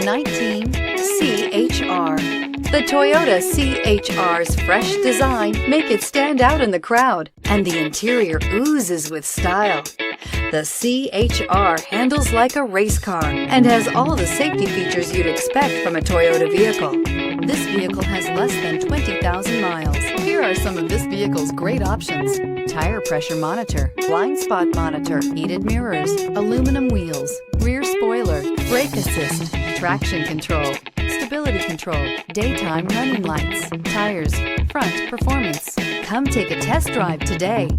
2019 C-HR. The Toyota C-HR's fresh design make it stand out in the crowd, and the interior oozes with style. The C-HR handles like a race car and has all the safety features you'd expect from a Toyota vehicle. This vehicle has less than 20,000 miles. Here are some of this vehicle's great options: tire pressure monitor, blind spot monitor, heated mirrors, aluminum wheels, rear spoiler, brake assist, traction control, stability control, daytime running lights, tires, front performance. Come take a test drive today.